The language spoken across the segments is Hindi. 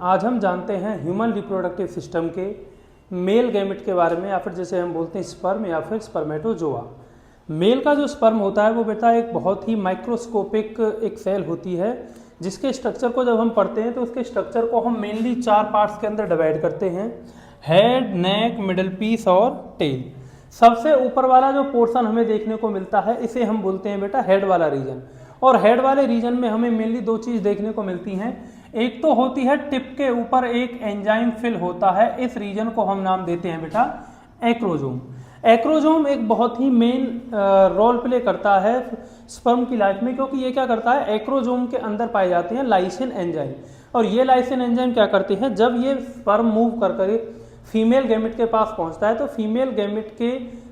आज हम जानते हैं ह्यूमन रिप्रोडक्टिव सिस्टम के मेल गैमेट के बारे में, या फिर जैसे हम बोलते हैं स्पर्म या फिर स्पर्मेटोजोआ। मेल का जो स्पर्म होता है वो बेटा एक बहुत ही माइक्रोस्कोपिक एक सेल होती है, जिसके स्ट्रक्चर को जब हम पढ़ते हैं तो उसके स्ट्रक्चर को हम मेनली 4 पार्ट्स के अंदर डिवाइड करते हैं: हेड, नेक, मिडल पीस और टेल। सबसे ऊपर वाला जो पोर्शन हमें देखने को मिलता है इसे हम बोलते हैं बेटा हेड वाला रीजन। और हेड वाले रीजन में हमें मेनली 2 चीज़ देखने को मिलती हैं। एक तो होती है टिप के ऊपर एक एंजाइम फिल होता है, इस रीजन को हम नाम देते हैं बेटा एक्रोजोम। एक्रोजोम एक बहुत ही मेन रोल प्ले करता है स्पर्म की लाइफ में, क्योंकि ये क्या करता है, एक्रोजोम के अंदर पाए जाते हैं लाइसिन एंजाइम। और ये लाइसिन एंजाइम क्या करते हैं, जब ये स्पर्म मूव कर फीमेल गैमेट के पास पहुंचता है तो फीमेल गैमेट के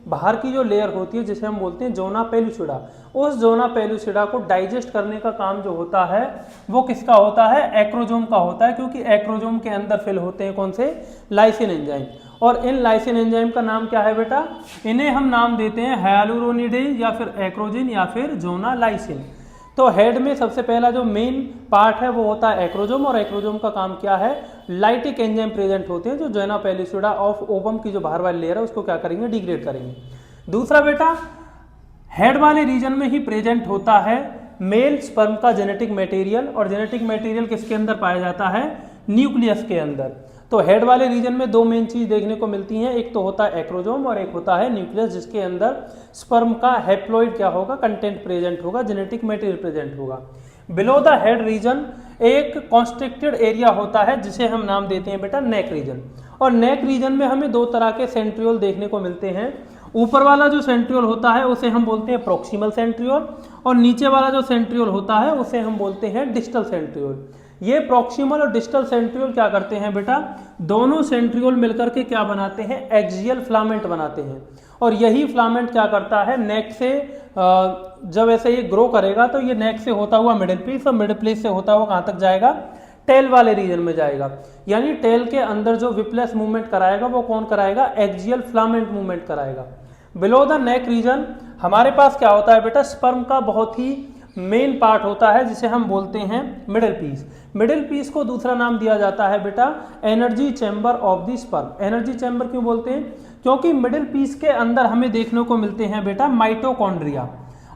बाहर की जो लेयर होती है जिसे हम बोलते हैं जोना पेलुसिडा, उस जोना पेलुसिडा को डाइजेस्ट करने का काम जो होता है वो किसका होता है, एक्रोजोम का होता है, क्योंकि एक्रोजोम के अंदर फिल होते हैं कौन से, लाइसिन एंजाइम। और इन लाइसिन एंजाइम का नाम क्या है बेटा, इन्हें हम नाम देते हैं हाइलुरोनिडेज या फिर एक्रोजिन या फिर जोना लाइसिन। तो हेड में सबसे पहला जो मेन पार्ट है वो होता है एक्रोजोम, और एक्रोजोम का काम क्या है, लाइटिक एंजाइम प्रेजेंट होते हैं जो जोना पेलुसिडा ऑफ ओवम की जो बाहर वाली लेयर है उसको क्या करेंगे, डिग्रेड करेंगे। दूसरा बेटा हेड वाले रीजन में ही प्रेजेंट होता है मेल स्पर्म का जेनेटिक मटेरियल, और जेनेटिक मटेरियल किसके अंदर पाया जाता है, न्यूक्लियस के अंदर। तो हेड वाले रीजन में 2 मेन चीज देखने को मिलती हैं, एक तो होता है एक्रोजोम और एक होता है न्यूक्लियस, जिसके अंदर स्पर्म का हैप्लॉइड क्या होगा, कंटेंट प्रेजेंट होगा, जेनेटिक मटेरियल प्रेजेंट होगा। बिलो द हेड रीजन एक कॉन्स्ट्रिक्टेड एरिया होता है जिसे हम नाम देते हैं बेटा नेक रीजन। और नेक रीजन में हमें 2 तरह के सेंट्रियोल देखने को मिलते हैं। ऊपर वाला जो सेंट्रियोल होता है उसे हम बोलते हैं प्रोक्सिमल सेंट्रियोल, और नीचे वाला जो सेंट्रियोल होता है उसे हम बोलते हैं डिस्टल सेंट्रियोल। ये प्रोक्सिमल और डिस्टल सेंट्रियोल क्या करते हैं बेटा, दोनों सेंट्रियोल मिलकर के क्या बनाते हैं, एक्सियल फिलामेंट बनाते हैं। और यही फिलामेंट क्या करता है, नेक से जब ऐसे ये ग्रो करेगा तो ये नेक से होता हुआ मिडिल पीस, और मिडिल पीस से होता हुआ कहाँ तक जाएगा, टेल वाले रीजन में जाएगा। यानी टेल के अंदर जो विपलेस मूवमेंट कराएगा वो कौन कराएगा, एक्सियल फिलामेंट मूवमेंट कराएगा। बिलो द नेक रीजन हमारे पास क्या होता है बेटा, स्पर्म का बहुत ही मेन पार्ट होता है जिसे हम बोलते हैं मिडिल पीस। मिडिल पीस को दूसरा नाम दिया जाता है बेटा energy chamber of the sperm. Energy chamber क्यों बोलते हैं, क्योंकि मिडिल पीस के अंदर हमें देखने को मिलते हैं बेटा माइटोकॉन्ड्रिया,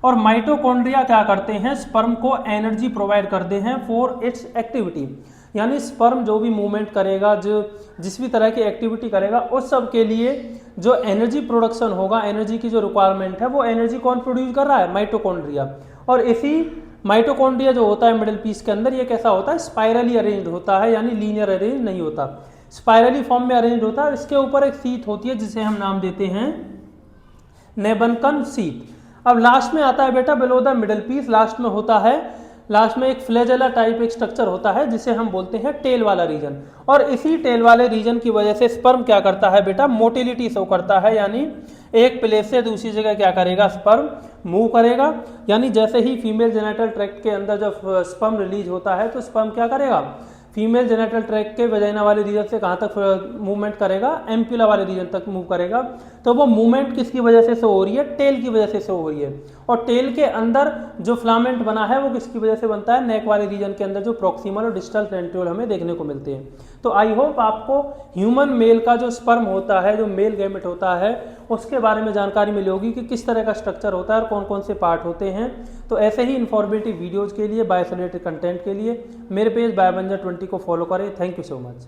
और माइटोकॉन्ड्रिया क्या करते हैं, स्पर्म को एनर्जी प्रोवाइड करते हैं फॉर इट्स एक्टिविटी। यानी स्पर्म जो भी मूवमेंट करेगा, जो जिस भी तरह की एक्टिविटी करेगा, उस सब के लिए जो एनर्जी प्रोडक्शन होगा, एनर्जी की जो रिक्वायरमेंट है, वो एनर्जी कौन प्रोड्यूस कर रहा है, माइटोकॉन्ड्रिया। और इसी माइटोकॉन्ड्रिया जो होता है मिडिल पीस के अंदर, ये कैसा होता है, स्पाइरली अरेंज्ड होता है, यानी लीनियर अरेंज नहीं होता, स्पाइरली फॉर्म में अरेंज होता है। इसके ऊपर एक सीट होती है जिसे हम नाम देते हैं नेबनकन सीट। अब लास्ट में आता है बेटा below the middle piece, last में होता है, लास्ट में एक फ्लैजेला टाइप एक स्ट्रक्चर होता है जिसे हम बोलते हैं टेल वाला रीजन। और इसी टेल वाले रीजन की वजह से स्पर्म क्या करता है बेटा, मोटिलिटी शो करता है, यानी एक प्लेस से दूसरी जगह क्या करेगा, स्पर्म मूव करेगा। यानी जैसे ही फीमेल जेनिटल ट्रैक्ट के अंदर जब स्पर्म रिलीज होता है तो स्पर्म क्या करेगा, फीमेल जेनिटल ट्रैक्ट के वजाइना वाले रीजन से कहाँ तक मूवमेंट करेगा, एम्प्यूला वाले रीजन तक मूव करेगा। तो वो मूवमेंट किसकी वजह से शो हो रही है, टेल की वजह से शो हो रही है। और टेल के अंदर जो फिलामेंट बना है वो किसकी वजह से बनता है, नेक वाले रीजन के अंदर जो प्रोक्सिमल और डिस्टल सेंट्रियोल हमें देखने को मिलते हैं। तो आई होप आपको ह्यूमन मेल का जो स्पर्म होता है, जो मेल गैमेट होता है, उसके बारे में जानकारी मिली होगी कि किस तरह का स्ट्रक्चर होता है और कौन कौन से पार्ट होते हैं। तो ऐसे ही इन्फॉर्मेटिव वीडियोज़ के लिए, बायो से रिलेटेड कंटेंट के लिए मेरे पेज बायोबंजर 20 को फॉलो करें। Thank you so much.